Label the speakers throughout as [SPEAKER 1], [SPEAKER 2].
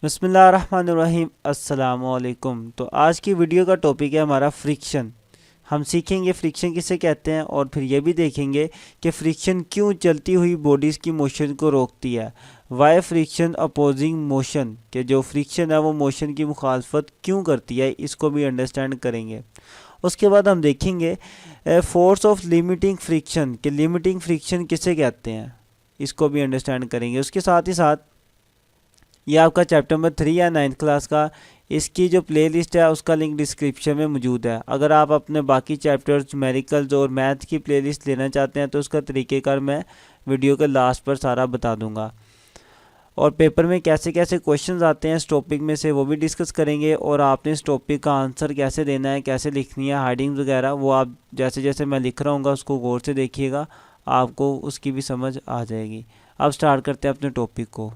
[SPEAKER 1] बिस्मिल्लाहिर्रहमानिर्रहीम अस्सलामुअलैकुम। तो आज की वीडियो का टॉपिक है हमारा फ्रिक्शन। हम सीखेंगे फ्रिक्शन किसे कहते हैं और फिर ये भी देखेंगे कि फ्रिक्शन क्यों चलती हुई बॉडीज़ की मोशन को रोकती है। वाई फ्रिक्शन अपोजिंग मोशन, के जो फ्रिक्शन है वो मोशन की मुखालफत क्यों करती है, इसको भी अंडरस्टैंड करेंगे। उसके बाद हम देखेंगे फोर्स ऑफ लिमिटिंग फ्रिक्शन, के लिमिटिंग फ्रिक्शन किसे कहते हैं, इसको भी अंडरस्टैंड करेंगे। उसके साथ ही साथ ये आपका चैप्टर नंबर 3 या 9th क्लास का, इसकी जो प्लेलिस्ट है उसका लिंक डिस्क्रिप्शन में मौजूद है। अगर आप अपने बाकी चैप्टर्स न्यूमेरिकल्स और मैथ की प्लेलिस्ट लेना चाहते हैं तो उसका तरीक़ेकार मैं वीडियो के लास्ट पर सारा बता दूंगा। और पेपर में कैसे कैसे क्वेश्चंस आते हैं इस टॉपिक में से वो भी डिस्कस करेंगे, और आपने इस टॉपिक का आंसर कैसे देना है, कैसे लिखनी है, हाइडिंग वगैरह, वो आप जैसे जैसे मैं लिख रहा हूँ उसको गौर से देखिएगा, आपको उसकी भी समझ आ जाएगी। अब स्टार्ट करते हैं अपने टॉपिक को।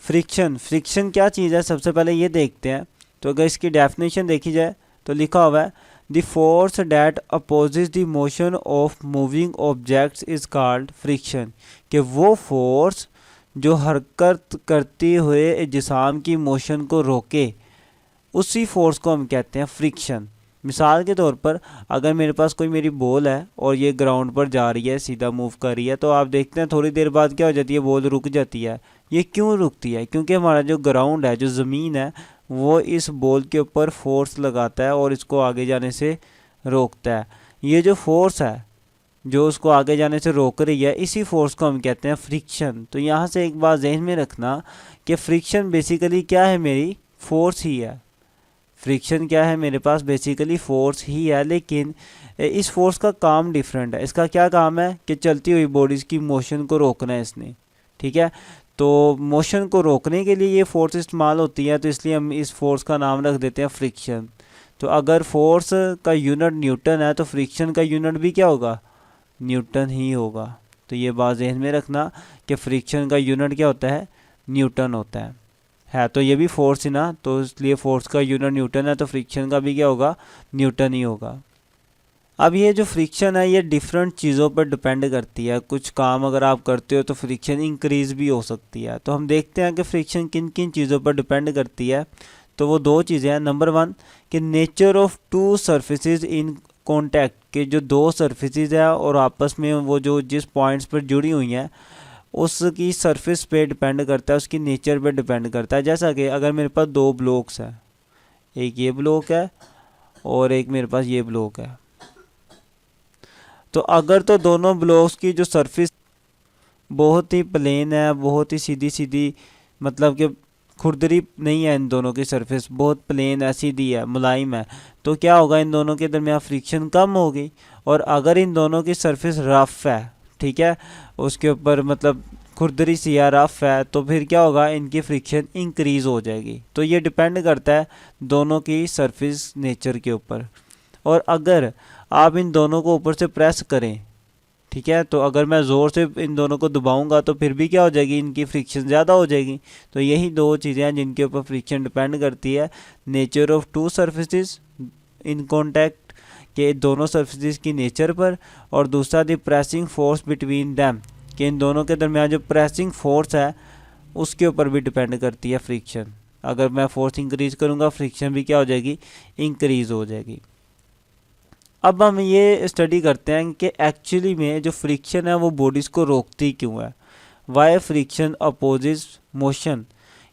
[SPEAKER 1] फ्रिक्शन क्या चीज़ है, सबसे पहले ये देखते हैं। तो अगर इसकी डेफिनेशन देखी जाए तो लिखा हुआ है the force that opposes the motion of moving objects is called friction, कि वो फोर्स जो हरकत करते हुए जिसाम की मोशन को रोके, उसी फोर्स को हम कहते हैं फ्रिक्शन। मिसाल के तौर पर अगर मेरे पास कोई मेरी बॉल है और ये ग्राउंड पर जा रही है, सीधा मूव कर रही है, तो आप देखते हैं थोड़ी देर बाद क्या हो जाती है, बॉल रुक जाती है। ये क्यों रुकती है? क्योंकि हमारा जो ग्राउंड है, जो ज़मीन है, वो इस बॉल के ऊपर फोर्स लगाता है और इसको आगे जाने से रोकता है। ये जो फोर्स है जो उसको आगे जाने से रोक रही है, इसी फोर्स को हम कहते हैं फ्रिक्शन। तो यहाँ से एक बात जहन में रखना कि फ्रिक्शन बेसिकली क्या है, मेरी फोर्स ही है। फ्रिक्शन क्या है, मेरे पास बेसिकली फोर्स ही है, लेकिन इस फोर्स का काम डिफरेंट है। इसका क्या काम है कि चलती हुई बॉडीज़ की मोशन को रोकना है इसने, ठीक है। तो मोशन को रोकने के लिए ये फोर्स इस्तेमाल होती है, तो इसलिए हम इस फोर्स का नाम रख देते हैं फ्रिक्शन। तो अगर फोर्स का यूनिट न्यूटन है तो फ्रिक्शन का यूनिट भी क्या होगा, न्यूटन ही होगा। तो ये बात ध्यान में रखना कि फ्रिक्शन का यूनिट क्या होता है, न्यूटन होता है। तो ये भी फोर्स ही ना, तो इसलिए फोर्स का यूनिट न्यूटन है, तो फ्रिक्शन का भी क्या होगा, न्यूटन ही होगा। अब ये जो फ्रिक्शन है ये डिफरेंट चीज़ों पर डिपेंड करती है। कुछ काम अगर आप करते हो तो फ्रिक्शन इंक्रीज भी हो सकती है। तो हम देखते हैं कि फ्रिक्शन किन किन चीज़ों पर डिपेंड करती है। तो वो दो चीज़ें हैं। नंबर 1 कि nature of to surfaces in contact, के जो दो सरफेसेस है और आपस में वो जो जिस पॉइंट्स पर जुड़ी हुई हैं उसकी सरफेस पे डिपेंड करता है, उसकी नेचर पे डिपेंड करता है। जैसा कि अगर मेरे पास दो ब्लॉक्स हैं, एक ये ब्लॉक है और एक मेरे पास ये ब्लॉक है, तो अगर तो दोनों ब्लॉक्स की जो सरफेस बहुत ही प्लेन है, बहुत ही सीधी सीधी, मतलब कि खुरदरी नहीं है, इन दोनों की सरफेस बहुत प्लेन है, सीधी है, मुलायम है, तो क्या होगा, इन दोनों के दरमियान फ्रिक्शन कम होगी। और अगर इन दोनों की सरफेस रफ है, ठीक है, उसके ऊपर मतलब खुरदरी सी या रफ है, तो फिर क्या होगा, इनकी फ्रिक्शन इंक्रीज हो जाएगी। तो ये डिपेंड करता है दोनों की सरफेस नेचर के ऊपर। और अगर आप इन दोनों को ऊपर से प्रेस करें, ठीक है, तो अगर मैं ज़ोर से इन दोनों को दबाऊंगा तो फिर भी क्या हो जाएगी, इनकी फ्रिक्शन ज़्यादा हो जाएगी। तो यही दो चीज़ें हैं जिनके ऊपर फ्रिक्शन डिपेंड करती है। Nature of to surfaces in contact, के दोनों सरफेसेस की नेचर पर, और दूसरा the pressing force between them, कि इन दोनों के दरमियान जो प्रेसिंग फोर्स है उसके ऊपर भी डिपेंड करती है फ्रिक्शन। अगर मैं फोर्स इंक्रीज़ करूँगा, फ्रिक्शन भी क्या हो जाएगी, इंक्रीज़ हो जाएगी। अब हम ये स्टडी करते हैं कि एक्चुअली में जो फ्रिक्शन है वो बॉडीज़ को रोकती क्यों है। वाई फ्रिक्शन अपोजिस मोशन,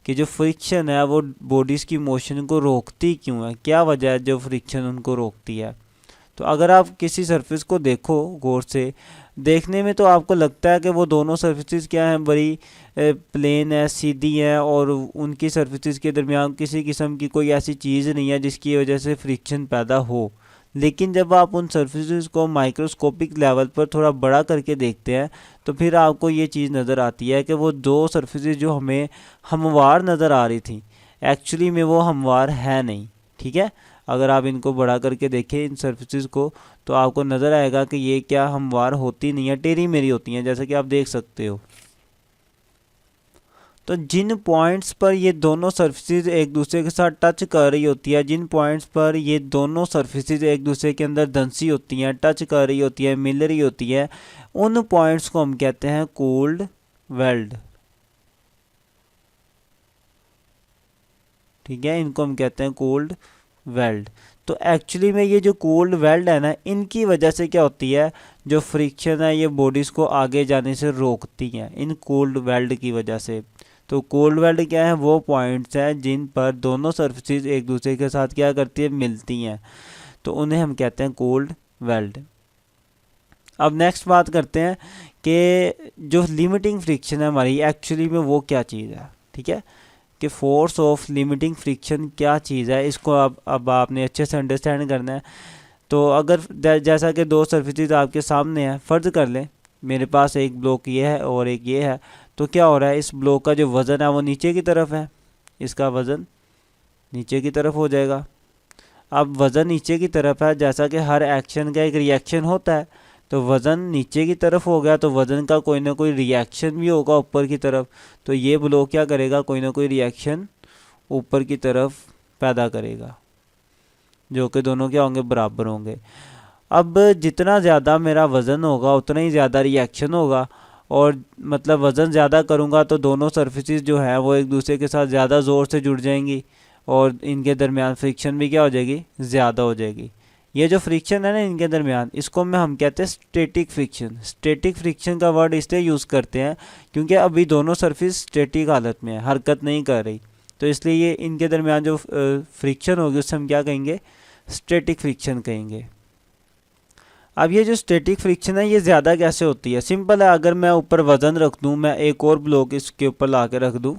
[SPEAKER 1] कि जो फ्रिक्शन है वो बॉडीज़ की मोशन को रोकती क्यों है, क्या वजह है जो फ्रिक्शन उनको रोकती है। तो अगर आप किसी सरफेस को देखो गौर से, देखने में तो आपको लगता है कि वो दोनों सरफेसेस क्या हैं, बड़ी प्लेन है, सीधी है, और उनकी सरफेसेस के दरमियान किसी किस्म की कोई ऐसी चीज़ नहीं है जिसकी वजह से फ्रिक्शन पैदा हो। लेकिन जब आप उन सरफेसेस को माइक्रोस्कोपिक लेवल पर थोड़ा बड़ा करके देखते हैं तो फिर आपको ये चीज़ नज़र आती है कि वो दो सरफेसेस जो हमें हमवार नज़र आ रही थी, एक्चुअली में वो हमवार है नहीं, ठीक है। अगर आप इनको बड़ा करके देखें इन सरफेसेस को, तो आपको नज़र आएगा कि ये क्या हमवार होती नहीं है, टेढ़ी मेढ़ी होती हैं, जैसा कि आप देख सकते हो। तो जिन पॉइंट्स पर ये दोनों सरफेसेस एक दूसरे के साथ टच कर रही होती है, जिन पॉइंट्स पर ये दोनों सरफेसेस एक दूसरे के अंदर धंसी होती हैं, टच कर रही होती है, मिल रही होती है, उन पॉइंट्स को हम कहते हैं कूल्ड वेल्ड। ठीक है, इनको हम कहते हैं कूल्ड वेल्ड। तो एक्चुअली में ये जो कूल्ड वेल्ड है ना, इनकी वजह से क्या होती है, जो फ्रिक्शन है ये बॉडीज़ को आगे जाने से रोकती हैं, इन कूल्ड वेल्ड की वजह से। तो कोल्ड वेल्ड क्या है, वो पॉइंट्स हैं जिन पर दोनों सर्फेसिस एक दूसरे के साथ क्या करती है, मिलती हैं, तो उन्हें हम कहते हैं कोल्ड वेल्ड। अब नेक्स्ट बात करते हैं कि जो लिमिटिंग फ्रिक्शन है हमारी, एक्चुअली में वो क्या चीज़ है। ठीक है, कि फोर्स ऑफ लिमिटिंग फ्रिक्शन क्या चीज़ है, इसको अब आपने अच्छे से अंडरस्टैंड करना है। तो अगर जैसा कि दो सर्फेसिस आपके सामने हैं, फ़र्ज़ कर लें मेरे पास एक ब्लॉक ये है और एक ये है, तो क्या हो रहा है, इस ब्लॉक का जो वज़न है वो नीचे की तरफ है, इसका वज़न नीचे की तरफ हो जाएगा। अब वज़न नीचे की तरफ है, जैसा कि हर एक्शन का एक रिएक्शन होता है, तो वज़न नीचे की तरफ हो गया तो वज़न का कोई ना कोई रिएक्शन भी होगा ऊपर की तरफ, तो ये ब्लॉक क्या करेगा, कोई ना कोई रिएक्शन ऊपर की तरफ पैदा करेगा, जो कि दोनों क्या होंगे, बराबर होंगे। अब जितना ज़्यादा मेरा वज़न होगा उतना ही ज़्यादा रिएक्शन होगा, और मतलब वज़न ज़्यादा करूँगा तो दोनों सर्फेसिस जो है वो एक दूसरे के साथ ज़्यादा ज़ोर से जुड़ जाएंगी, और इनके दरमियान फ्रिक्शन भी क्या हो जाएगी, ज़्यादा हो जाएगी। ये जो फ्रिक्शन है ना इनके दरमियान, इसको हम कहते हैं स्टैटिक फ्रिक्शन। स्टैटिक फ्रिक्शन का वर्ड इसलिए यूज़ करते हैं क्योंकि अभी दोनों सरफेस स्टैटिक हालत में है, हरकत नहीं कर रही, तो इसलिए ये इनके दरमियान जो फ्रिक्शन होगी उससे हम क्या कहेंगे, स्टैटिक फ्रिक्शन कहेंगे। अब ये जो स्टैटिक फ्रिक्शन है ये ज़्यादा कैसे होती है, सिंपल है, अगर मैं ऊपर वज़न रख दूँ, मैं एक और ब्लॉक इसके ऊपर ला के रख दूँ,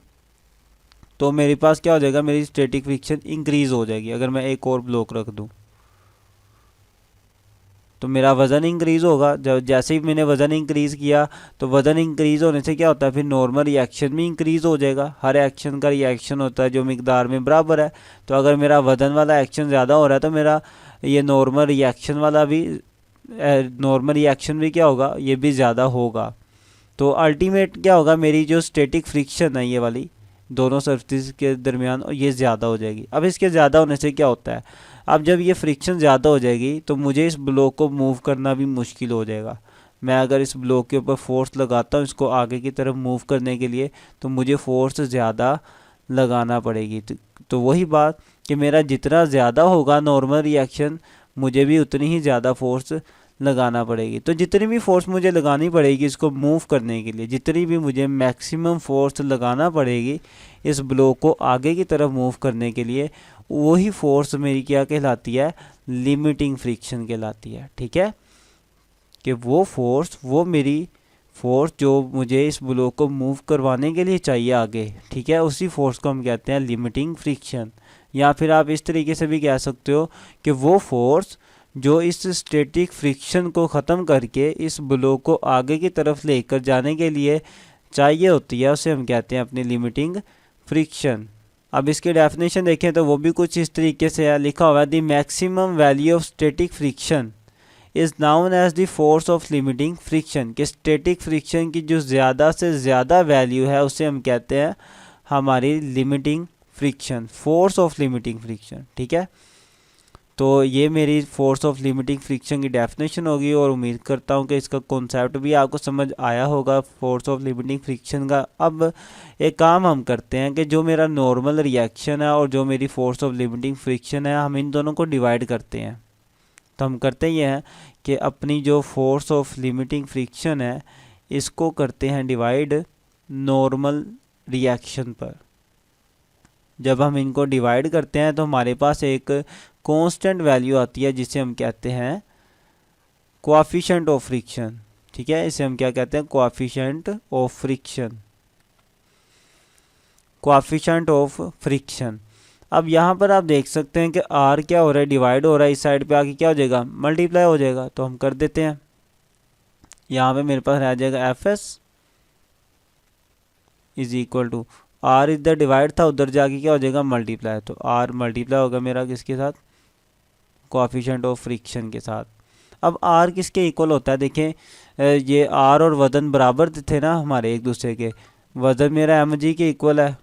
[SPEAKER 1] तो मेरे पास क्या हो जाएगा, मेरी स्टैटिक फ्रिक्शन इंक्रीज़ हो जाएगी। अगर मैं एक और ब्लॉक रख दूँ तो मेरा वज़न इंक्रीज़ होगा। जब जैसे ही मैंने वज़न इंक्रीज़ किया तो वज़न इंक्रीज़ होने से क्या होता है, फिर नॉर्मल रिएक्शन भी इंक्रीज़ हो जाएगा। हर एक्शन का रिएक्शन होता है जो मिकदार में बराबर है, तो अगर मेरा वज़न वाला एक्शन ज़्यादा हो रहा है तो मेरा ये नॉर्मल रिएक्शन वाला भी नॉर्मल रिएक्शन भी क्या होगा, ये भी ज़्यादा होगा। तो अल्टीमेट क्या होगा, मेरी जो स्टैटिक फ्रिक्शन है ये वाली दोनों सरफेस के दरमियान, ये ज़्यादा हो जाएगी। अब इसके ज़्यादा होने से क्या होता है, अब जब ये फ्रिक्शन ज़्यादा हो जाएगी तो मुझे इस ब्लॉक को मूव करना भी मुश्किल हो जाएगा। मैं अगर इस ब्लॉक के ऊपर फोर्स लगाता हूँ इसको आगे की तरफ मूव करने के लिए, तो मुझे फोर्स ज़्यादा लगाना पड़ेगी। तो वही बात कि मेरा जितना ज़्यादा होगा नॉर्मल रिएक्शन, मुझे भी उतनी ही ज़्यादा फोर्स लगाना पड़ेगी। तो जितनी भी फोर्स मुझे लगानी पड़ेगी इसको मूव करने के लिए, जितनी भी मुझे मैक्सिमम फोर्स लगाना पड़ेगी इस ब्लॉक को आगे की तरफ मूव करने के लिए, वही फोर्स मेरी क्या कहलाती है, लिमिटिंग फ्रिक्शन कहलाती है। ठीक है, कि वो फोर्स, वो मेरी फोर्स जो मुझे इस ब्लॉक को मूव करवाने के लिए चाहिए आगे, ठीक है, उसी फोर्स को हम कहते हैं लिमिटिंग फ्रिक्शन। या फिर आप इस तरीके से भी कह सकते हो कि वो फोर्स जो इस स्टैटिक फ्रिक्शन को ख़त्म करके इस ब्लॉक को आगे की तरफ लेकर जाने के लिए चाहिए होती है, उसे हम कहते हैं अपनी लिमिटिंग फ्रिक्शन। अब इसकी डेफिनेशन देखें तो वो भी कुछ इस तरीके से है, लिखा हुआ है the maximum value of static friction is known as the force of limiting friction. कि स्टैटिक फ्रिक्शन की जो ज़्यादा से ज़्यादा वैल्यू है उसे हम कहते हैं हमारी limiting friction, force of limiting friction. ठीक है, तो ये मेरी फोर्स ऑफ लिमिटिंग फ्रिक्शन की डेफिनेशन होगी, और उम्मीद करता हूँ कि इसका कॉन्सेप्ट भी आपको समझ आया होगा फोर्स ऑफ लिमिटिंग फ्रिक्शन का। अब एक काम हम करते हैं कि जो मेरा नॉर्मल रिएक्शन है और जो मेरी फोर्स ऑफ लिमिटिंग फ्रिक्शन है, हम इन दोनों को डिवाइड करते हैं। तो हम करते ये हैं कि अपनी जो फोर्स ऑफ लिमिटिंग फ्रिक्शन है इसको करते हैं डिवाइड नॉर्मल रिएक्शन पर। जब हम इनको डिवाइड करते हैं तो हमारे पास एक कांस्टेंट वैल्यू आती है जिसे हम कहते हैं कोएफिशिएंट ऑफ फ्रिक्शन। ठीक है, इसे हम क्या कहते हैं, coefficient of friction, coefficient of friction. अब यहाँ पर आप देख सकते हैं कि आर क्या हो रहा है, डिवाइड हो रहा है, इस साइड पे आके क्या हो जाएगा, मल्टीप्लाई हो जाएगा। तो हम कर देते हैं, यहाँ पे मेरे पास रह जाएगा F S is equal to R, इधर डिवाइड था उधर जाके क्या हो जाएगा, मल्टीप्लाई। तो आर मल्टीप्लाई होगा मेरा किसके साथ, कोएफिशिएंट ऑफ फ्रिक्शन के साथ। अब आर किसके इक्वल होता है, देखें ये आर और वज़न बराबर थे ना हमारे एक दूसरे के, वज़न मेरा एम जी के इक्वल है,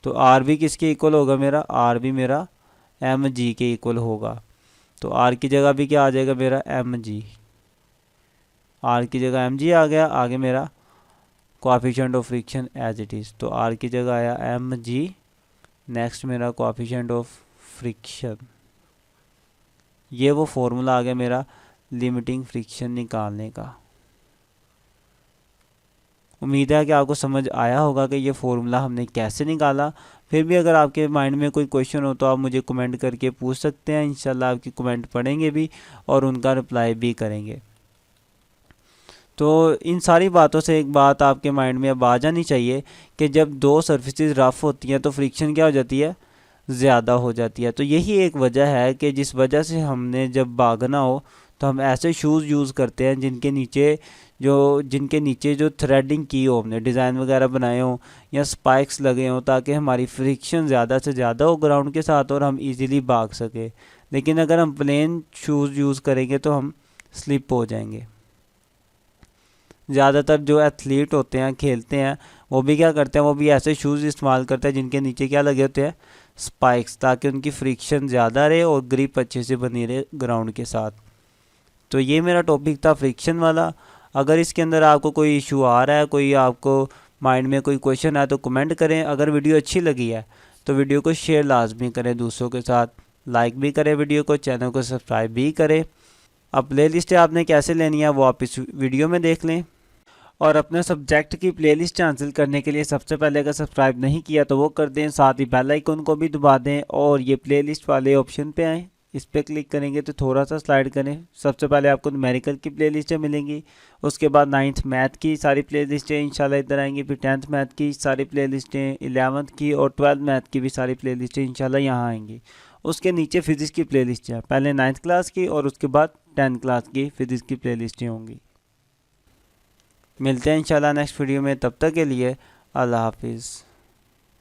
[SPEAKER 1] तो आर भी किसके इक्वल होगा मेरा, आर भी मेरा एम जी के इक्वल होगा। तो आर की जगह भी क्या आ जाएगा मेरा, एम जी, आर की जगह एम जी आ गया, आगे मेरा coefficient of friction as it is. तो आर की जगह आया एम जी नेक्स्ट मेरा कोएफिशिएंट ऑफ फ्रिक्शन, ये वो फॉर्मूला आ गया मेरा लिमिटिंग फ्रिक्शन निकालने का। उम्मीद है कि आपको समझ आया होगा कि ये फॉर्मूला हमने कैसे निकाला। फिर भी अगर आपके माइंड में कोई क्वेश्चन हो तो आप मुझे कमेंट करके पूछ सकते हैं, इंशाल्लाह आपकी कमेंट पढ़ेंगे भी और उनका रिप्लाई भी करेंगे। तो इन सारी बातों से एक बात आपके माइंड में अब आ जानी चाहिए कि जब दो सर्फेसिस रफ़ होती हैं तो फ्रिक्शन क्या हो जाती है, ज़्यादा हो जाती है। तो यही एक वजह है कि जिस वजह से हमने जब भागना हो तो हम ऐसे शूज़ यूज़ करते हैं जिनके नीचे जो थ्रेडिंग की हो, हमने डिज़ाइन वगैरह बनाए हों या स्पाइक्स लगे हों, ताकि हमारी फ्रिक्शन ज़्यादा से ज़्यादा हो ग्राउंड के साथ और हम इजीली भाग सके। लेकिन अगर हम प्लेन शूज़ यूज़ करेंगे तो हम स्लिप हो जाएंगे। ज़्यादातर जो एथलीट होते हैं, खेलते हैं, वो भी क्या करते हैं, वो भी ऐसे शूज़ इस्तेमाल करते हैं जिनके नीचे क्या लगे होते हैं, स्पाइक्स, ताकि उनकी फ्रिक्शन ज़्यादा रहे और ग्रिप अच्छे से बनी रहे ग्राउंड के साथ। तो ये मेरा टॉपिक था फ्रिक्शन वाला। अगर इसके अंदर आपको कोई इशू आ रहा है, कोई आपको माइंड में कोई क्वेश्चन है तो कमेंट करें। अगर वीडियो अच्छी लगी है तो वीडियो को शेयर लाजमी करें दूसरों के साथ, लाइक भी करें वीडियो को, चैनल को सब्सक्राइब भी करें। अब प्लेलिस्ट आपने कैसे लेनी है वो आप इस वीडियो में देख लें। और अपने सब्जेक्ट की प्लेलिस्ट हासिल करने के लिए सबसे पहले अगर सब्सक्राइब नहीं किया तो वो कर दें, साथ ही बेल आइकन को भी दबा दें और ये प्लेलिस्ट वाले ऑप्शन पे आएँ, इस पर क्लिक करेंगे तो थोड़ा सा स्लाइड करें। सबसे पहले आपको न्यूमेरिकल की प्लेलिस्टें मिलेंगी, उसके बाद 9th मैथ की सारी प्लेलिस्टें इंशाल्लाह इधर आएंगी, फिर 10th मैथ की सारी प्लेलिस्टें, 11th की और 12th मैथ की भी सारी प्लेलिस्टें इंशाल्लाह यहाँ आएंगी। उसके नीचे फिज़िक्स की प्लेलिस्ट है, पहले 9th क्लास की और उसके बाद 10th क्लास की फिज़िक्स की प्लेलिस्टें होंगी। मिलते हैं इंशाल्लाह नेक्स्ट वीडियो में, तब तक के लिए अल्लाह हाफिज़।